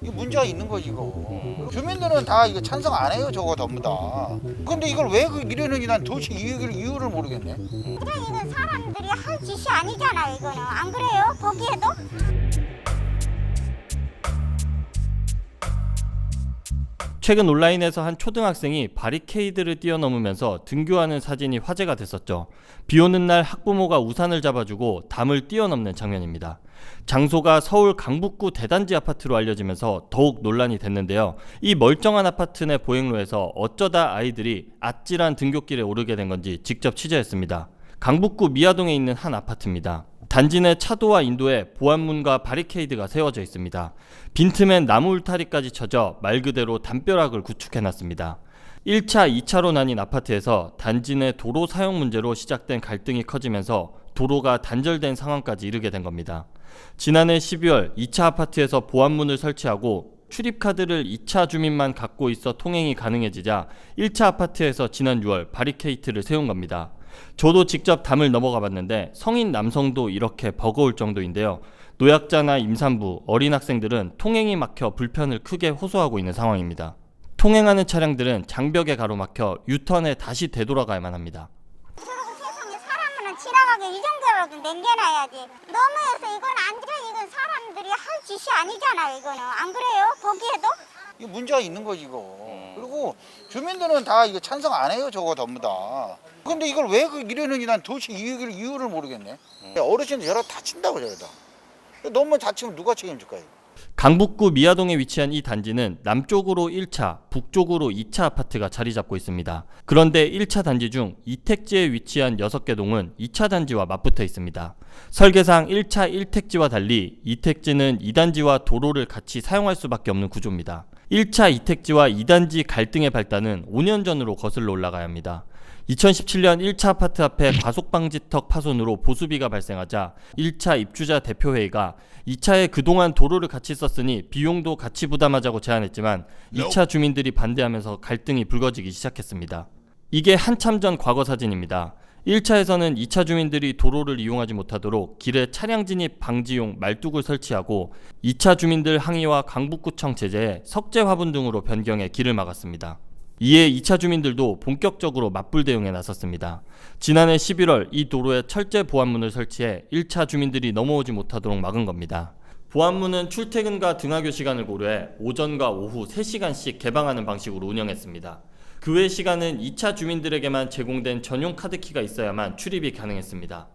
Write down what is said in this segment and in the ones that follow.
이거 문제가 있는 거지 이거. 주민들은 다 이거 찬성 안 해요 저거 전부 다. 근데 이걸 왜 이러는지 난 도대체 이유를 모르겠네. 그냥 이건 사람들이 할 짓이 아니잖아요. 이거는 안 그래요? 보기에도. 최근 온라인에서 한 초등학생이 바리케이드를 뛰어넘으면서 등교하는 사진이 화제가 됐었죠. 비 오는 날 학부모가 우산을 잡아주고 담을 뛰어넘는 장면입니다. 장소가 서울 강북구 대단지 아파트로 알려지면서 더욱 논란이 됐는데요. 이 멀쩡한 아파트 내 보행로에서 어쩌다 아이들이 아찔한 등굣길에 오르게 된 건지 직접 취재했습니다. 강북구 미아동에 있는 한 아파트입니다. 단지 내 차도와 인도에 보안문과 바리케이드가 세워져 있습니다. 빈틈엔 나무 울타리까지 쳐져 말 그대로 담벼락을 구축해놨습니다. 1차, 2차로 나뉜 아파트에서 단지 내 도로 사용 문제로 시작된 갈등이 커지면서 도로가 단절된 상황까지 이르게 된 겁니다. 지난해 12월 2차 아파트에서 보안문을 설치하고 출입카드를 2차 주민만 갖고 있어 통행이 가능해지자 1차 아파트에서 지난 6월 바리케이트를 세운 겁니다. 저도 직접 담을 넘어가 봤는데 성인 남성도 이렇게 버거울 정도인데요. 노약자나 임산부, 어린 학생들은 통행이 막혀 불편을 크게 호소하고 있는 상황입니다. 통행하는 차량들은 장벽에 가로막혀 유턴에 다시 되돌아가야만 합니다. 세상에 사람은 지나가게 이 정도라도 남겨놔야지. 너무해서 이건 안 돼. 이건 사람들이 할 짓이 아니잖아요. 이거는 안 그래요? 보기에도. 이거 문제가 있는 거지 이거. 그리고 주민들은 다 이거 찬성 안 해요 저거 전부 다. 근데 이걸 왜 이러는지 난 도대체 이유를 모르겠네. 어르신들 여러 다친다고 저러다. 너무 다치면 누가 책임질까요? 강북구 미아동에 위치한 이 단지는 남쪽으로 1차, 북쪽으로 2차 아파트가 자리 잡고 있습니다. 그런데 1차 단지 중 이택지에 위치한 6개 동은 2차 단지와 맞붙어 있습니다. 설계상 1차 1택지와 달리 이택지는 2단지와 도로를 같이 사용할 수밖에 없는 구조입니다. 1차 이택지와 2단지 갈등의 발단은 5년 전으로 거슬러 올라가야 합니다. 2017년 1차 아파트 앞에 과속방지턱 파손으로 보수비가 발생하자 1차 입주자 대표회의가 2차에 그동안 도로를 같이 썼으니 비용도 같이 부담하자고 제안했지만 2차 주민들이 반대하면서 갈등이 불거지기 시작했습니다. 이게 한참 전 과거 사진입니다. 1차에서는 2차 주민들이 도로를 이용하지 못하도록 길에 차량 진입 방지용 말뚝을 설치하고 2차 주민들 항의와 강북구청 제재에 석재 화분 등으로 변경해 길을 막았습니다. 이에 2차 주민들도 본격적으로 맞불 대응에 나섰습니다. 지난해 11월 이 도로에 철제 보안문을 설치해 1차 주민들이 넘어오지 못하도록 막은 겁니다. 보안문은 출퇴근과 등하교 시간을 고려해 오전과 오후 3시간씩 개방하는 방식으로 운영했습니다. 그 외 시간은 2차 주민들에게만 제공된 전용 카드키가 있어야만 출입이 가능했습니다.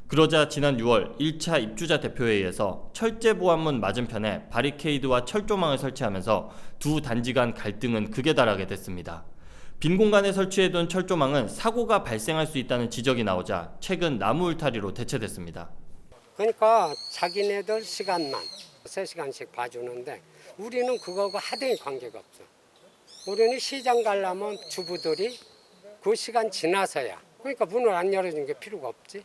그러자 지난 6월 1차 입주자 대표회의에서 철제 보안문 맞은편에 바리케이드와 철조망을 설치하면서 두 단지 간 갈등은 극에 달하게 됐습니다. 빈 공간에 설치해둔 철조망은 사고가 발생할 수 있다는 지적이 나오자 최근 나무 울타리로 대체됐습니다. 그러니까 자기네들 시간만 3시간씩 봐주는데 우리는 그거하고 하등이 관계가 없어. 우리는 시장 가려면 주부들이 그 시간 지나서야. 그러니까 문을 안 열어주는 게 필요가 없지.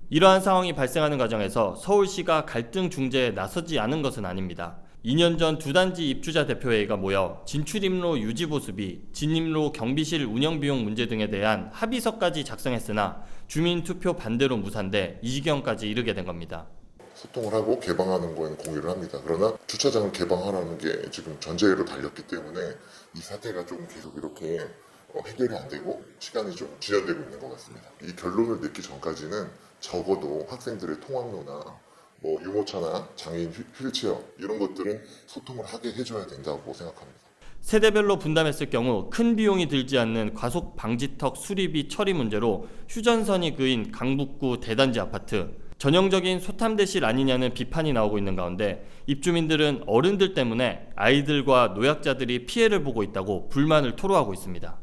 이러한 상황이 발생하는 과정에서 서울시가 갈등 중재에 나서지 않은 것은 아닙니다. 2년 전 두 단지 입주자 대표회의가 모여 진출입로 유지 보수비, 진입로 경비실 운영 비용 문제 등에 대한 합의서까지 작성했으나 주민 투표 반대로 무산돼 이 지경까지 이르게 된 겁니다. 소통을 하고 개방하는 거에는 공유를 합니다. 그러나 주차장을 개방하라는 게 지금 전제로 달렸기 때문에 이 사태가 좀 계속 이렇게 해결이 안 되고 시간이 좀 지연되고 있는 것 같습니다. 이 결론을 내기 전까지는 적어도 학생들의 통학로나 유모차나 장애인 휠체어 이런 것들은 소통을 하게 해줘야 된다고 생각합니다. 세대별로 분담했을 경우 큰 비용이 들지 않는 과속 방지턱 수리비 처리 문제로 휴전선이 그인 강북구 대단지 아파트. 전형적인 소탐대실 아니냐는 비판이 나오고 있는 가운데 입주민들은 어른들 때문에 아이들과 노약자들이 피해를 보고 있다고 불만을 토로하고 있습니다.